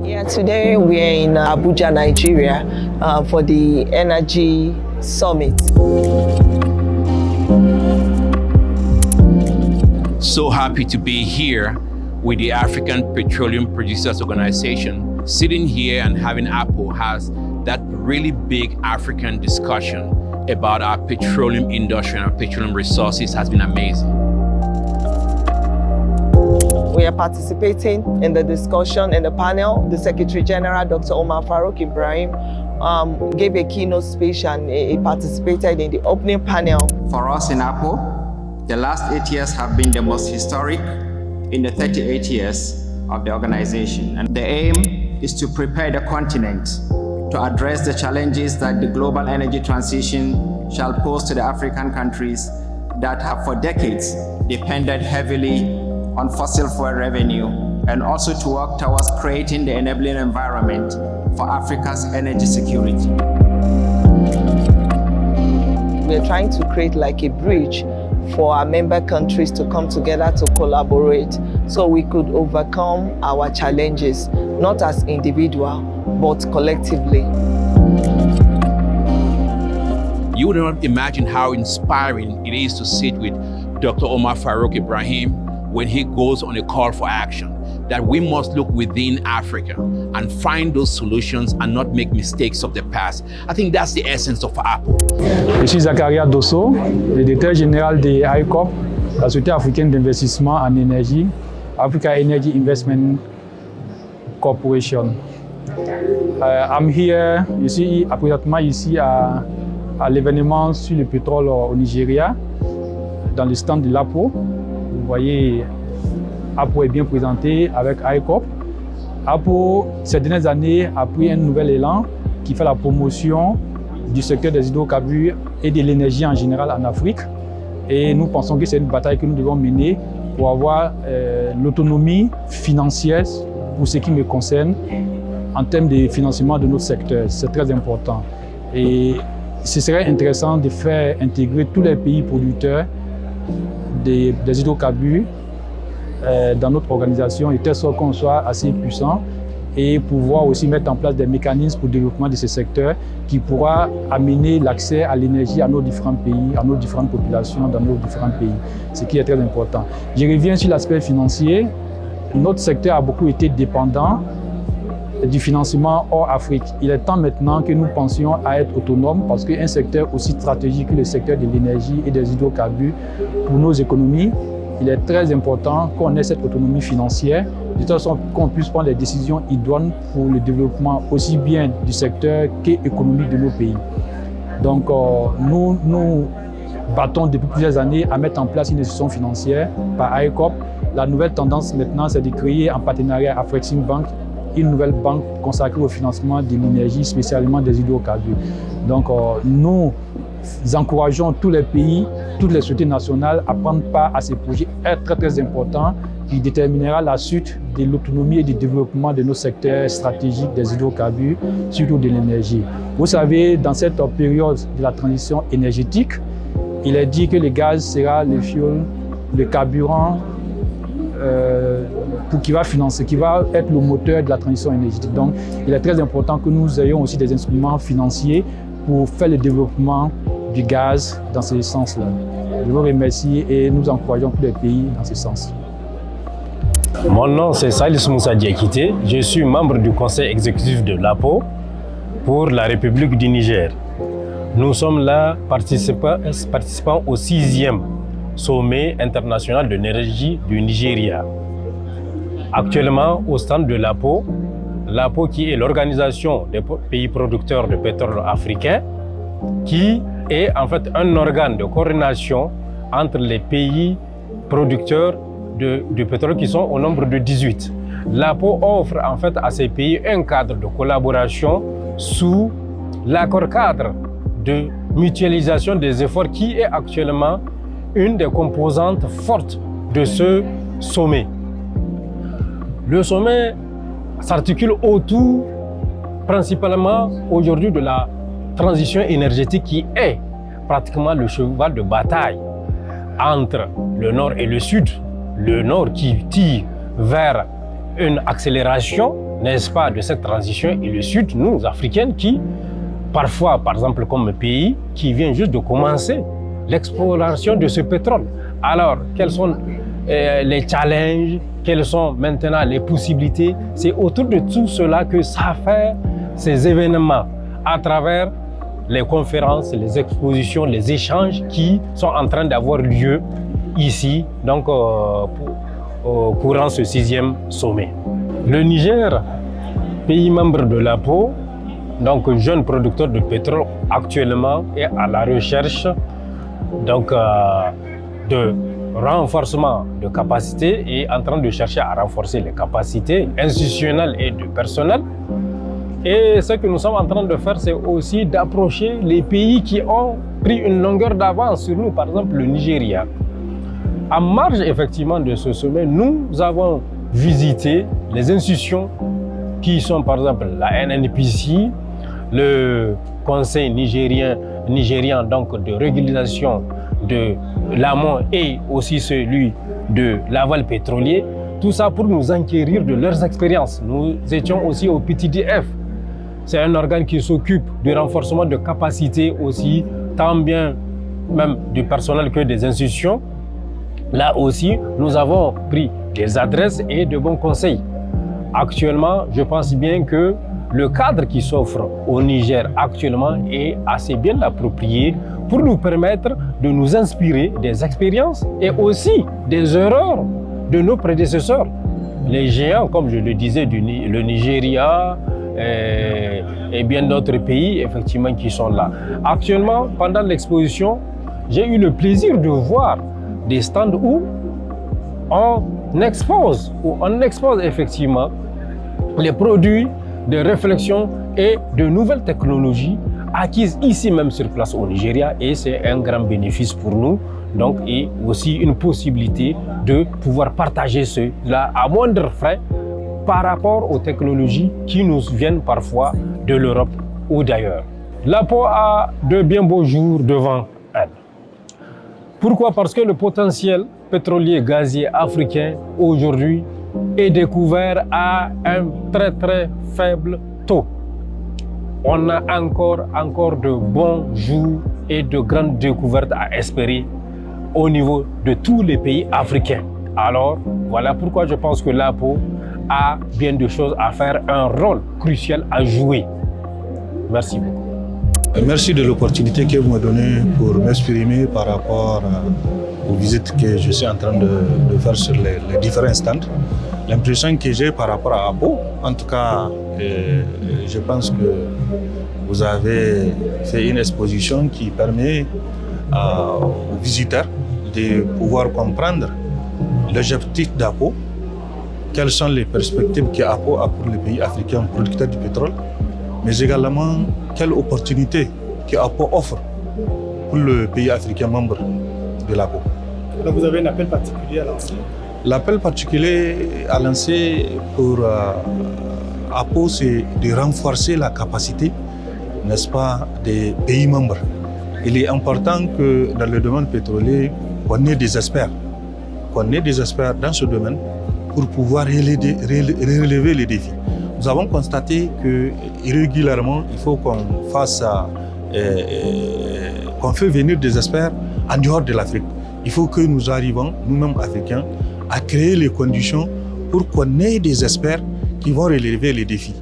Yeah, today we are in Abuja, Nigeria, for the Energy Summit. So happy to be here with the African Petroleum Producers Organization. Sitting here and having Apple has that really big African discussion about our petroleum industry and our petroleum resources has been amazing. We are participating in the discussion in the panel. The Secretary General, Dr. Omar Farouk Ibrahim, gave a keynote speech and he participated in the opening panel. For us in Apple, the last 8 years have been the most historic in the 38 years of the organization. And the aim is to prepare the continent to address the challenges that the global energy transition shall pose to the African countries that have for decades depended heavily on fossil fuel revenue, and also to work towards creating the enabling environment for Africa's energy security. We are trying to create like a bridge for our member countries to come together to collaborate so we could overcome our challenges, not as individual, but collectively. You would not imagine how inspiring it is to sit with Dr. Omar Farouk Ibrahim when he goes on a call for action, that we must look within Africa and find those solutions and not make mistakes of the past. I think that's the essence of Apple. Je suis Zakaria Dosso, le directeur général de ICOP, la Société africaine d'investissement en énergie, Africa Energy Investment Corporation. I'm here, je suis présentement ici à l'événement sur le pétrole au Nigeria, dans le stand de l'APO. Vous voyez, APO est bien présenté avec ICOP. APO, ces dernières années, a pris un nouvel élan qui fait la promotion du secteur des hydrocarbures et de l'énergie en général en Afrique. Et nous pensons que c'est une bataille que nous devons mener pour avoir l'autonomie financière, pour ce qui me concerne, en termes de financement de notre secteur. C'est très important. Et ce serait intéressant de faire intégrer tous les pays producteurs des hydrocarbures dans notre organisation, et telle sorte qu'on soit assez puissant et pouvoir aussi mettre en place des mécanismes pour le développement de ce secteur qui pourra amener l'accès à l'énergie à nos différents pays, à nos différentes populations dans nos différents pays, ce qui est très important. Je reviens sur l'aspect financier. Notre secteur a beaucoup été dépendant du financement hors Afrique. Il est temps maintenant que nous pensions à être autonomes parce qu'un secteur aussi stratégique que le secteur de l'énergie et des hydrocarbures pour nos économies, il est très important qu'on ait cette autonomie financière de telle sorte qu'on puisse prendre les décisions idoines pour le développement aussi bien du secteur qu'économique de nos pays. Donc nous battons depuis plusieurs années à mettre en place une institution financière par ICOP. La nouvelle tendance maintenant, c'est de créer en partenariat avec Afreximbank une nouvelle banque consacrée au financement de l'énergie, spécialement des hydrocarbures. Donc nous encourageons tous les pays, toutes les sociétés nationales à prendre part à ces projets très très importants qui déterminera la suite de l'autonomie et du développement de nos secteurs stratégiques des hydrocarbures, surtout de l'énergie. Vous savez, dans cette période de la transition énergétique, il est dit que le gaz sera le fuel, le carburant qui va financer, qui va être le moteur de la transition énergétique. Donc, il est très important que nous ayons aussi des instruments financiers pour faire le développement du gaz dans ce sens-là. Je vous remercie et nous encourageons tous les pays dans ce sens. Mon nom c'est Salis Moussa Diakité, je suis membre du conseil exécutif de l'APO pour la République du Niger. Nous sommes là participants au 6e sommet international de l'énergie du Nigeria. Actuellement, au stand de l'APO, l'APO qui est l'organisation des pays producteurs de pétrole africains, qui est en fait un organe de coordination entre les pays producteurs de pétrole qui sont au nombre de 18. L'APO offre en fait à ces pays un cadre de collaboration sous l'accord cadre de mutualisation des efforts qui est actuellement une des composantes fortes de ce sommet. Le sommet s'articule autour principalement aujourd'hui de la transition énergétique qui est pratiquement le cheval de bataille entre le nord et le sud. Le nord qui tire vers une accélération, n'est-ce pas, de cette transition, et le sud, nous, Africains, qui, parfois, par exemple, comme pays, qui vient juste de commencer l'exploration de ce pétrole. Alors, quels sont les challenges, quelles sont maintenant les possibilités? C'est autour de tout cela que ça fait ces événements, à travers les conférences, les expositions, les échanges qui sont en train d'avoir lieu ici, donc courant ce 6e sommet. Le Niger, pays membre de l'APO, donc jeune producteur de pétrole, actuellement est à la recherche donc, de renforcement de capacités et en train de chercher à renforcer les capacités institutionnelles et de personnel. Et ce que nous sommes en train de faire, c'est aussi d'approcher les pays qui ont pris une longueur d'avance sur nous, par exemple le Nigeria. En marge effectivement de ce sommet, nous avons visité les institutions qui sont par exemple la NNPC, le Conseil nigérian donc de régulation de l'amont et aussi celui de l'aval pétrolier. Tout ça pour nous enquérir de leurs expériences. Nous étions aussi au PTDF. C'est un organe qui s'occupe du renforcement de capacités aussi, tant bien même du personnel que des institutions. Là aussi, nous avons pris des adresses et de bons conseils. Actuellement, je pense bien que le cadre qui s'offre au Niger actuellement est assez bien approprié pour nous permettre de nous inspirer des expériences et aussi des erreurs de nos prédécesseurs. Les géants, comme je le disais, le Nigeria et bien d'autres pays, effectivement, qui sont là. Actuellement, pendant l'exposition, j'ai eu le plaisir de voir des stands où on expose effectivement les produits de réflexion et de nouvelles technologies acquises ici même sur place au Nigeria, et c'est un grand bénéfice pour nous, donc, et aussi une possibilité de pouvoir partager cela à moindre frais par rapport aux technologies qui nous viennent parfois de l'Europe ou d'ailleurs. L'APO a de bien beaux jours devant elle. Pourquoi? Parce que le potentiel pétrolier gazier africain aujourd'hui est découvert à un très très faible taux. On a encore de bons jours et de grandes découvertes à espérer au niveau de tous les pays africains. Alors voilà pourquoi je pense que l'APO a bien de choses à faire, un rôle crucial à jouer. Merci beaucoup. Merci de l'opportunité que vous me donnez pour m'exprimer par rapport aux visites que je suis en train de faire sur les différents stands. L'impression que j'ai par rapport à APO, en tout cas, je pense que vous avez fait une exposition qui permet aux visiteurs de pouvoir comprendre l'objectif d'APO, quelles sont les perspectives qu'APO a pour les pays africains producteurs du pétrole, mais également quelles opportunités qu'APO offre pour le pays africain membre de l'APO. Donc vous avez un appel particulier à lancer? L'appel particulier à lancer pour APO, c'est de renforcer la capacité, n'est-ce pas, des pays membres. Il est important que dans le domaine pétrolier, qu'on ait des experts dans ce domaine pour pouvoir relever les défis. Nous avons constaté que régulièrement, il faut qu'on fait venir des experts en dehors de l'Afrique. Il faut que nous arrivons, nous-mêmes Africains, à créer les conditions pour qu'on ait des experts qui vont relever les défis.